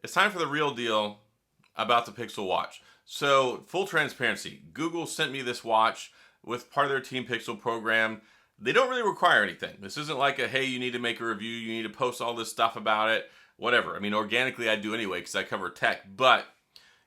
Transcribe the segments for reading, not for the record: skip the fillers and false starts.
It's time for the real deal about the Pixel Watch. So, full transparency, Google sent me this watch with part of their Team Pixel program. They don't really require anything. This isn't like a, hey, you need to make a review, you need to post all this stuff about it, whatever. I mean, organically I do anyway because I cover tech. But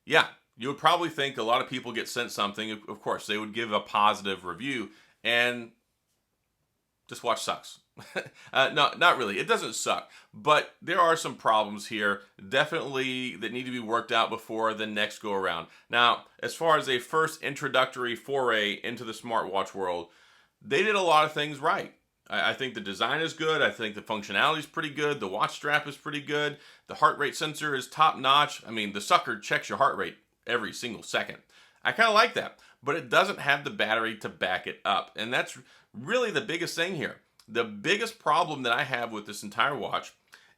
yeah, you would probably think a lot of people get sent something. Of course, they would give a positive review, and this watch sucks. No, not really. It doesn't suck, but there are some problems here, definitely, that need to be worked out before the next go around. Now, as far as a first introductory foray into the smartwatch world, they did a lot of things right. I think the design is good. I think the functionality is pretty good. The watch strap is pretty good. The heart rate sensor is top notch. I mean, the sucker checks your heart rate every single second. I kind of like that, but it doesn't have the battery to back it up. And that's really the biggest thing here. The biggest problem that I have with this entire watch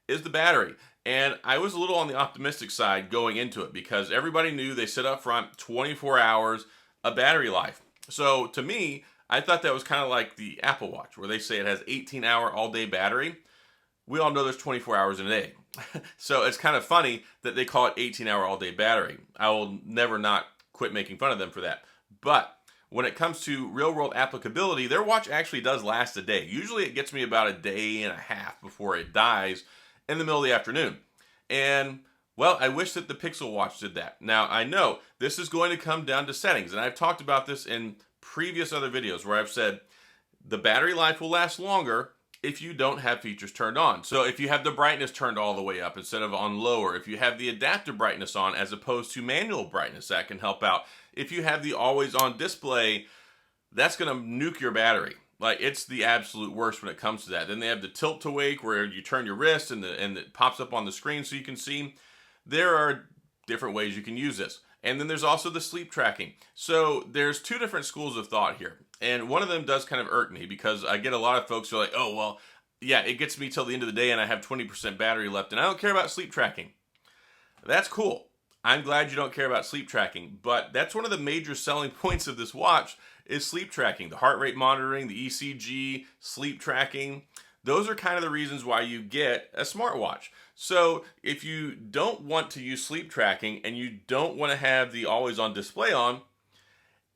is the battery. And I was a little on the optimistic side going into it because everybody knew, they said up front, 24 hours of battery life. So to me, I thought that was kind of like the Apple Watch, where they say it has 18-hour all-day battery. We all know there's 24 hours in a day. So it's kind of funny that they call it 18-hour all-day battery. I will never not quit making fun of them for that. But when it comes to real-world applicability, their watch actually does last a day. Usually it gets me about a day and a half before it dies in the middle of the afternoon. And, well, I wish that the Pixel Watch did that. Now, I know this is going to come down to settings, and I've talked about this in previous other videos where I've said the battery life will last longer if you don't have features turned on. So if you have the brightness turned all the way up instead of on lower, if you have the adaptive brightness on as opposed to manual brightness, that can help out. If you have the always on display, that's going to nuke your battery. Like, it's the absolute worst when it comes to that. Then they have the tilt to wake where you turn your wrist and it pops up on the screen so you can see. There are different ways you can use this. And then there's also the sleep tracking. So there's two different schools of thought here. And one of them does kind of irk me because I get a lot of folks who are like, oh, well, yeah, it gets me till the end of the day and I have 20% battery left and I don't care about sleep tracking. That's cool. I'm glad you don't care about sleep tracking, but that's one of the major selling points of this watch is sleep tracking. The heart rate monitoring, the ECG, sleep tracking. Those are kind of the reasons why you get a smartwatch. So if you don't want to use sleep tracking and you don't want to have the always on display on,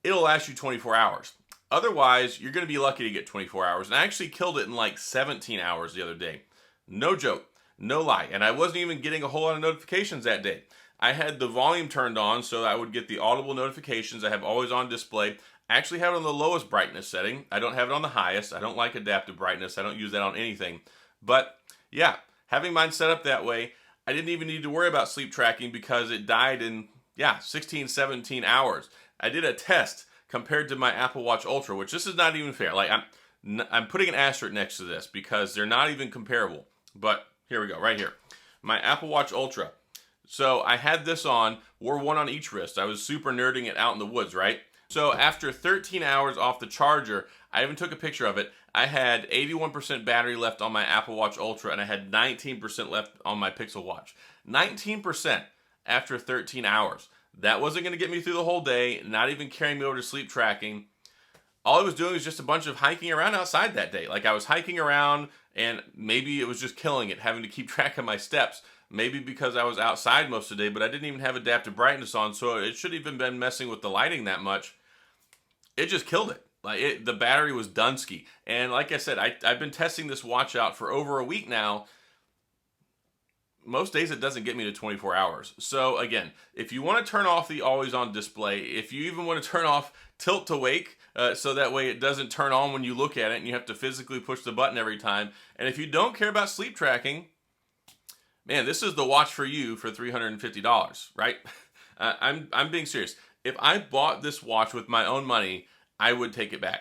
it'll last you 24 hours. Otherwise, you're going to be lucky to get 24 hours. And I actually killed it in like 17 hours the other day. No joke, no lie. And I wasn't even getting a whole lot of notifications that day. I had the volume turned on so I would get the audible notifications. I have always on display. I actually have it on the lowest brightness setting. I don't have it on the highest. I don't like adaptive brightness. I don't use that on anything. But yeah, having mine set up that way, I didn't even need to worry about sleep tracking because it died in, 16, 17 hours. I did a test compared to my Apple Watch Ultra, which this is not even fair. Like, I'm putting an asterisk next to this because they're not even comparable. But here we go, right here. My Apple Watch Ultra. So I had this on, wore one on each wrist. I was super nerding it out in the woods, right? So after 13 hours off the charger, I even took a picture of it. I had 81% battery left on my Apple Watch Ultra and I had 19% left on my Pixel Watch. 19% after 13 hours. That wasn't going to get me through the whole day, not even carrying me over to sleep tracking. All I was doing was just a bunch of hiking around outside that day. Like, I was hiking around and maybe it was just killing it, having to keep track of my steps. Maybe because I was outside most of the day, but I didn't even have adaptive brightness on, so it shouldn't even been messing with the lighting that much. It just killed it. Like, the battery was Dunsky. And like I said, I've been testing this watch out for over a week now. Most days it doesn't get me to 24 hours. So again, if you want to turn off the always on display, if you even want to turn off tilt to wake, so that way it doesn't turn on when you look at it and you have to physically push the button every time. And if you don't care about sleep tracking, man, this is the watch for you for $350, right? I'm being serious. If I bought this watch with my own money, I would take it back.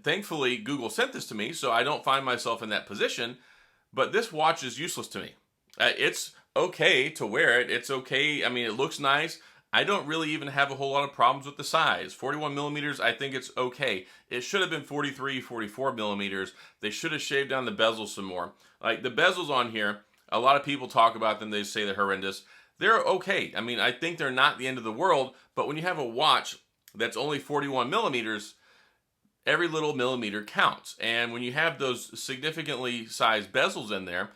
Thankfully, Google sent this to me, so I don't find myself in that position. But this watch is useless to me. It's okay to wear it. It's okay. I mean, it looks nice. I don't really even have a whole lot of problems with the size. 41 millimeters, I think it's okay. It should have been 43, 44 millimeters. They should have shaved down the bezels some more. Like, the bezels on here, a lot of people talk about them. They say they're horrendous. They're okay. I mean, I think they're not the end of the world, but when you have a watch that's only 41 millimeters, every little millimeter counts. And when you have those significantly sized bezels in there,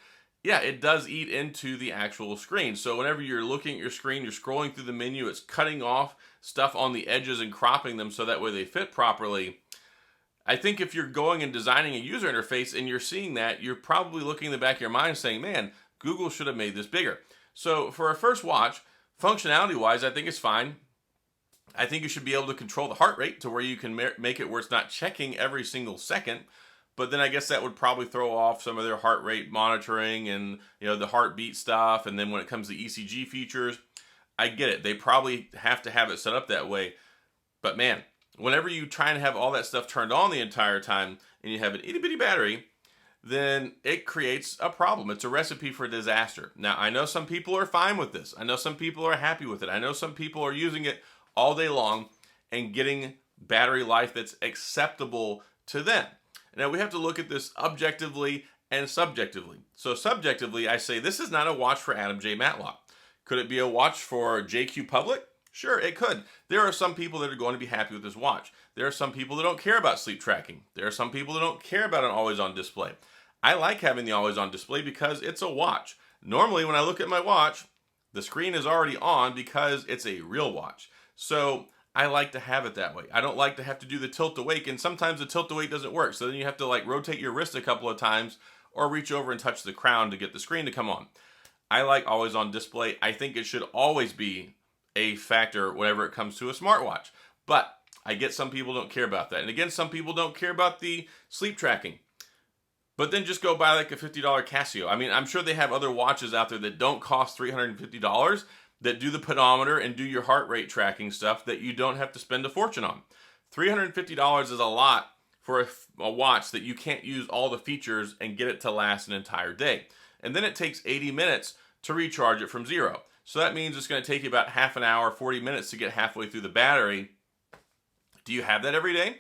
yeah, it does eat into the actual screen. So whenever you're looking at your screen, you're scrolling through the menu, it's cutting off stuff on the edges and cropping them so that way they fit properly. I think if you're going and designing a user interface and you're seeing that, you're probably looking in the back of your mind saying, man, Google should have made this bigger. So for a first watch, functionality wise, I think it's fine. I think you should be able to control the heart rate to where you can make it where it's not checking every single second. But then I guess that would probably throw off some of their heart rate monitoring and the heartbeat stuff. And then when it comes to ECG features, I get it. They probably have to have it set up that way. But man, whenever you try and have all that stuff turned on the entire time and you have an itty bitty battery, then it creates a problem. It's a recipe for disaster. Now, I know some people are fine with this. I know some people are happy with it. I know some people are using it all day long and getting battery life that's acceptable to them. Now, we have to look at this objectively and subjectively. So subjectively, I say this is not a watch for Adam J. Matlock. Could it be a watch for JQ Public? Sure, it could. There are some people that are going to be happy with this watch. There are some people that don't care about sleep tracking. There are some people that don't care about an always-on display. I like having the always-on display because it's a watch. Normally, when I look at my watch, the screen is already on because it's a real watch. So I like to have it that way. I don't like to have to do the tilt awake, and sometimes the tilt awake doesn't work. So then you have to rotate your wrist a couple of times or reach over and touch the crown to get the screen to come on. I like always on display. I think it should always be a factor whenever it comes to a smartwatch. But I get some people don't care about that. And again, some people don't care about the sleep tracking. But then just go buy like a $50 Casio. I mean, I'm sure they have other watches out there that don't cost $350 that do the pedometer and do your heart rate tracking stuff that you don't have to spend a fortune on. $350 is a lot for a watch that you can't use all the features and get it to last an entire day. And then it takes 80 minutes to recharge it from zero. So that means it's going to take you about half an hour, 40 minutes to get halfway through the battery. Do you have that every day?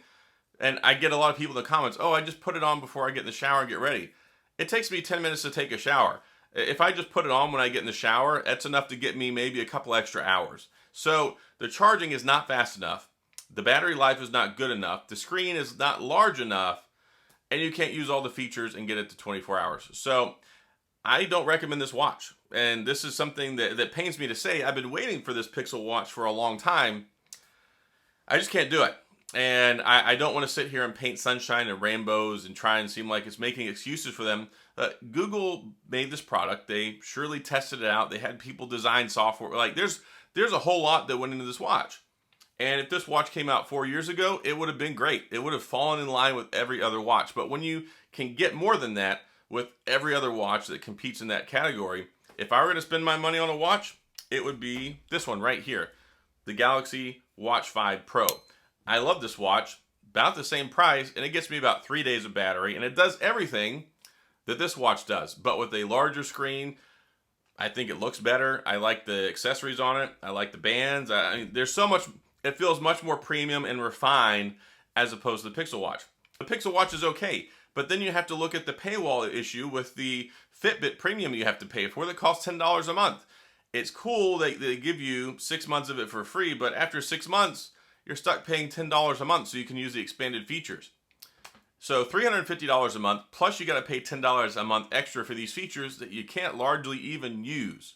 And I get a lot of people in the comments, oh, I just put it on before I get in the shower and get ready. It takes me 10 minutes to take a shower. If I just put it on when I get in the shower, that's enough to get me maybe a couple extra hours. So the charging is not fast enough. The battery life is not good enough. The screen is not large enough. And you can't use all the features and get it to 24 hours. So I don't recommend this watch. And this is something that pains me to say. I've been waiting for this Pixel watch for a long time. I just can't do it. And I don't want to sit here and paint sunshine and rainbows and try and seem like it's making excuses for them. Google made this product. They surely tested it out. They had people design software. There's a whole lot that went into this watch. And if this watch came out 4 years ago, it would have been great. It would have fallen in line with every other watch. But when you can get more than that with every other watch that competes in that category, if I were to spend my money on a watch, it would be this one right here, the Galaxy Watch 5 Pro. I love this watch, about the same price, and it gets me about 3 days of battery, and it does everything that this watch does, but with a larger screen. I think it looks better. I like the accessories on it. I like the bands. I mean, there's so much, it feels much more premium and refined as opposed to the Pixel Watch. The Pixel Watch is okay, but then you have to look at the paywall issue with the Fitbit Premium you have to pay for that costs $10 a month. It's cool that they give you 6 months of it for free, but after 6 months, you're stuck paying $10 a month so you can use the expanded features. So $350 a month, plus you got to pay $10 a month extra for these features that you can't largely even use.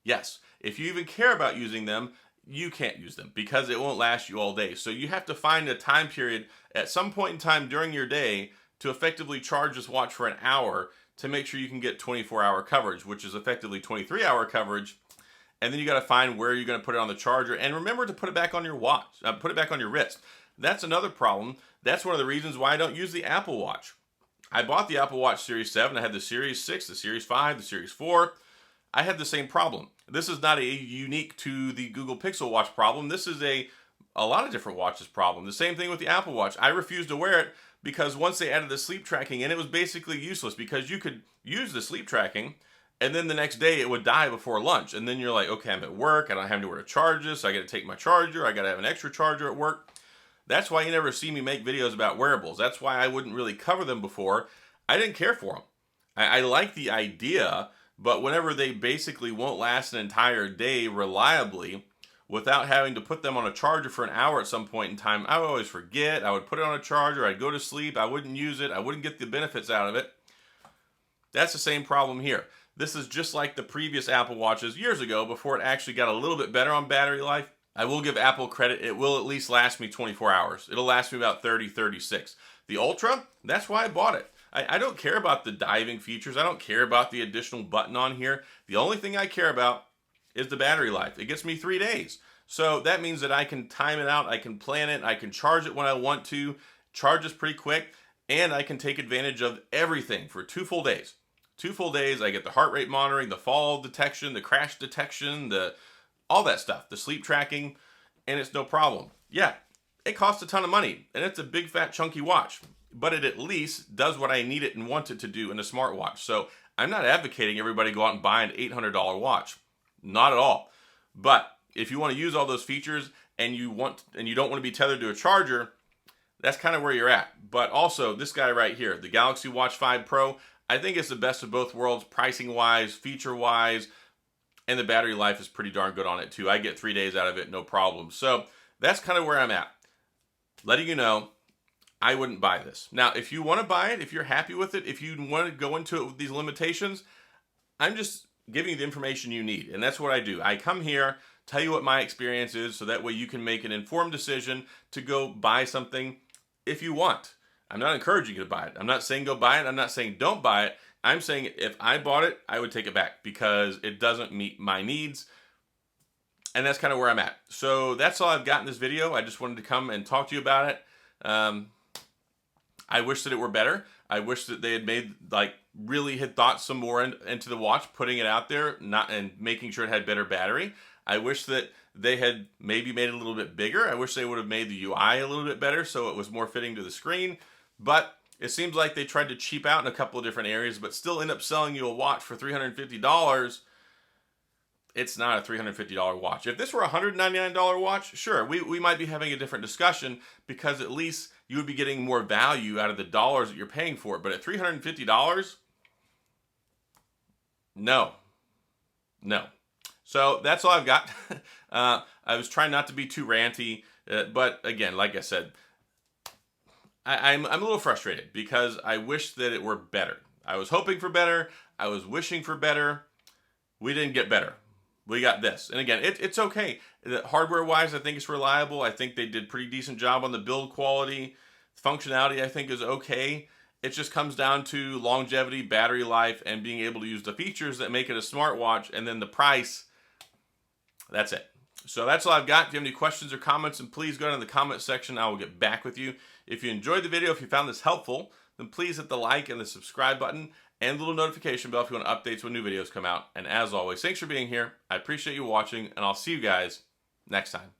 Yes, if you even care about using them, you can't use them because it won't last you all day. So you have to find a time period at some point in time during your day to effectively charge this watch for an hour to make sure you can get 24-hour coverage, which is effectively 23-hour coverage. And then you got to find where you're going to put it on the charger. And remember to put it back on your watch, put it back on your wrist. That's another problem. That's one of the reasons why I don't use the Apple Watch. I bought the Apple Watch Series 7. I had the Series 6, the Series 5, the Series 4. I had the same problem. This is not a unique to the Google Pixel Watch problem. This is a lot of different watches problem. The same thing with the Apple Watch. I refused to wear it because once they added the sleep tracking in, it was basically useless because you could use the sleep tracking and then the next day it would die before lunch. And then you're like, okay, I'm at work. I don't have anywhere to charge this. So I got to take my charger. I got to have an extra charger at work. That's why you never see me make videos about wearables. That's why I wouldn't really cover them before. I didn't care for them. I like the idea, but whenever they basically won't last an entire day reliably without having to put them on a charger for an hour at some point in time, I would always forget. I would put it on a charger. I'd go to sleep. I wouldn't use it. I wouldn't get the benefits out of it. That's the same problem here. this is just like the previous Apple Watches years ago before it actually got a little bit better on battery life. I will give Apple credit. It will at least last me 24 hours. It'll last me about 30, 36. The Ultra, that's why I bought it. I don't care about the diving features. I don't care about the additional button on here. The only thing I care about is the battery life. It gets me 3 days. So that means that I can time it out. I can plan it. I can charge it when I want to. Charges pretty quick. And I can take advantage of everything for 2 full days. 2 full days, I get the heart rate monitoring, the fall detection, the crash detection, all that stuff, the sleep tracking, and it's no problem. Yeah, it costs a ton of money, and it's a big, fat, chunky watch, but it at least does what I need it and want it to do in a smartwatch. So I'm not advocating everybody go out and buy an $800 watch. Not at all. But if you want to use all those features and you don't want to be tethered to a charger, that's kind of where you're at. But also, this guy right here, the Galaxy Watch 5 Pro, I think it's the best of both worlds, pricing-wise, feature-wise, and the battery life is pretty darn good on it too. I get 3 days out of it, no problem. So that's kind of where I'm at. Letting you know, I wouldn't buy this. Now, if you want to buy it, if you're happy with it, if you want to go into it with these limitations, I'm just giving you the information you need. And that's what I do. I come here, tell you what my experience is, so that way you can make an informed decision to go buy something if you want. I'm not encouraging you to buy it. I'm not saying go buy it. I'm not saying don't buy it. I'm saying if I bought it, I would take it back because it doesn't meet my needs. And that's kind of where I'm at. So that's all I've got in this video. I just wanted to come and talk to you about it. I wish that it were better. I wish that they had made, really had thought some more into the watch, putting it out there, and making sure it had better battery. I wish that they had maybe made it a little bit bigger. I wish they would have made the UI a little bit better so it was more fitting to the screen. But it seems like they tried to cheap out in a couple of different areas, but still end up selling you a watch for $350. It's not a $350 watch. If this were a $199 watch, sure, we might be having a different discussion because at least you would be getting more value out of the dollars that you're paying for it. But at $350, no. So that's all I've got. I was trying not to be too ranty, but again, like I said, I'm a little frustrated because I wish that it were better. I was hoping for better. I was wishing for better. We didn't get better. We got this. And again, it's okay. Hardware-wise, I think it's reliable. I think they did a pretty decent job on the build quality. Functionality, I think, is okay. It just comes down to longevity, battery life, and being able to use the features that make it a smartwatch, and then the price. That's it. So that's all I've got. If you have any questions or comments, then please go down in the comment section. I will get back with you. If you enjoyed the video, if you found this helpful, then please hit the like and the subscribe button and the little notification bell if you want updates when new videos come out. And as always, thanks for being here. I appreciate you watching, and I'll see you guys next time.